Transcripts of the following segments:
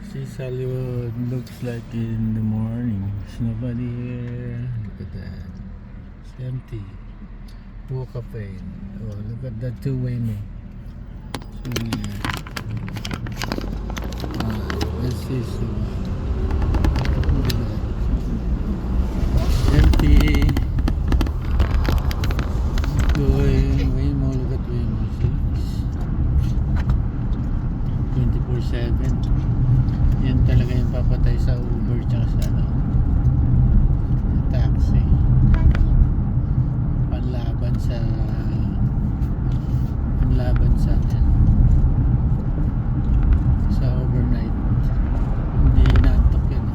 This is Hollywood. Looks like in the morning. There's nobody here. Look at that. It's empty. Walk up in. Oh, look at that two-way me. Let's see. Look at that. Empty. Waymo. Look at Waymo. 24/7. Yan talaga yung papatay sa Uber tsaka sa taxi. Panlaban sa sa overnight. Hindi inaantok yan.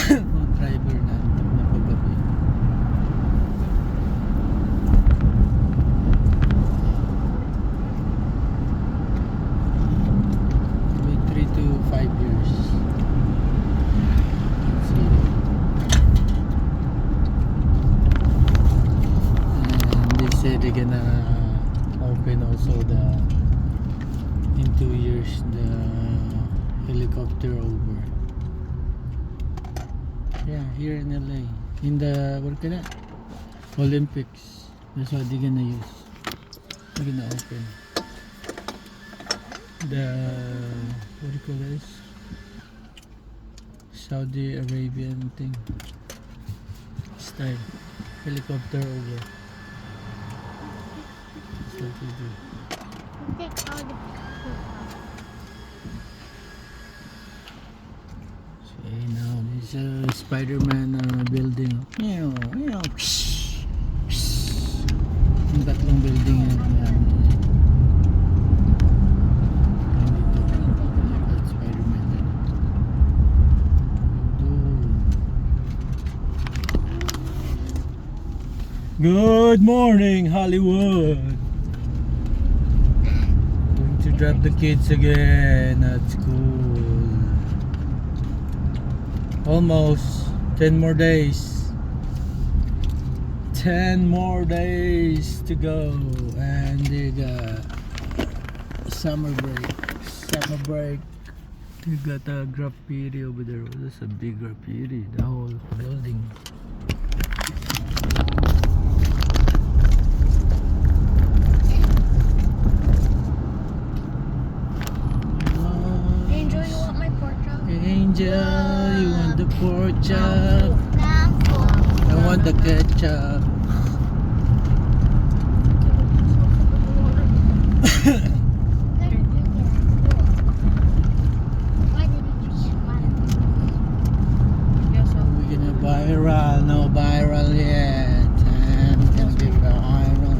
Mga driver na antok na paggabi. May 3 to 5 years. Let's see. They said they're gonna open also in 2 years the helicopter over. Yeah, here in LA, in the Olympics. That's what they're gonna use. They're gonna open the what do you call this? Saudi Arabian thing style helicopter over. That's what they do. Take all the Okay, now this Spider-Man building. Yung tatlong building yan. Spider-Man yan. Good morning, Hollywood. Going to drop the kids again at school. Almost 10 more days. 10 more days to go, and they got summer break. They got a graffiti over there. Oh, that's a big graffiti. The whole building. Angel, you want my pork chop? Angel, you want the pork chop? I want the ketchup. We're gonna viral, no viral yet. And we can be viral.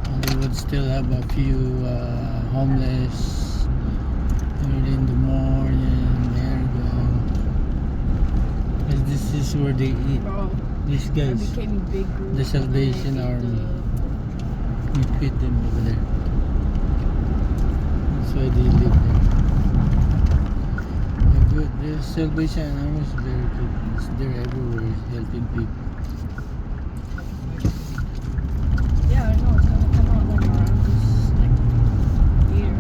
Hollywood still have a few homeless early in the morning. There you go. 'Cause this is where they eat. These guys, the Salvation Army. We feed them over there. That's why they live there. They're good. The Salvation Army is very good. They're everywhere helping people. Yeah, I know. It's gonna come out like around this year.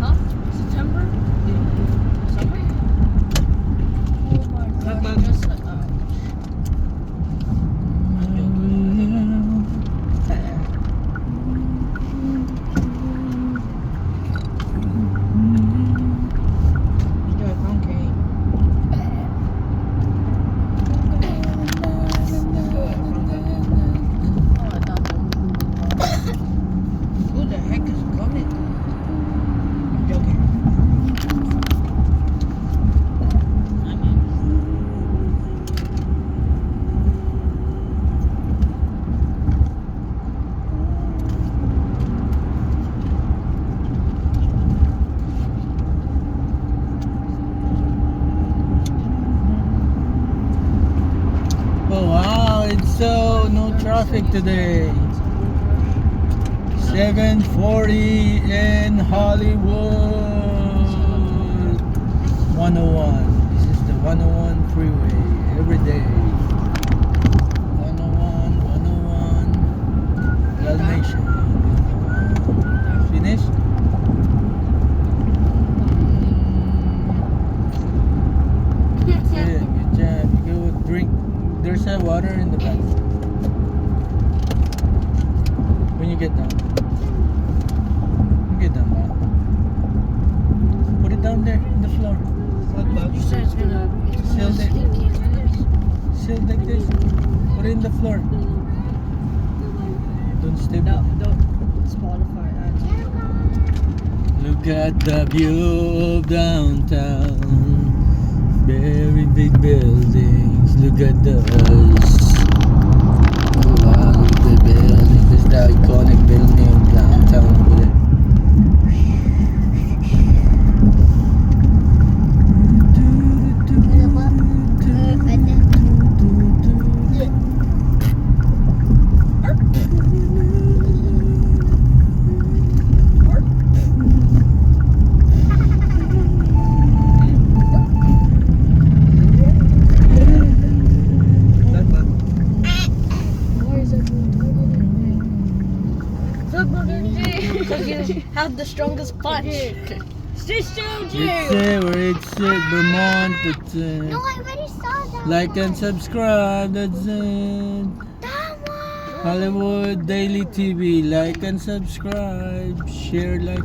Huh? September? Summer? Oh my god. Just who the heck is coming? I'm joking. Oh wow, it's so no traffic today. 7:40 in Hollywood. 101. This is the 101 freeway every day. 101, 101. that. When you get down. Get down, Ma. Put it down there on the floor. You said it's gonna Still there. stinky. Still like this. Put it in the floor. Don't step. No, don't. Spotify ads. Look at the view of downtown. Very big buildings. Look at those. Wow, the building. This is the iconic building of downtown over there. Because you have the strongest punch. It's where it's Vermont. It's No, I already saw that. like and subscribe. That's it. That one. Hollywood Daily TV. Like and subscribe. Share like.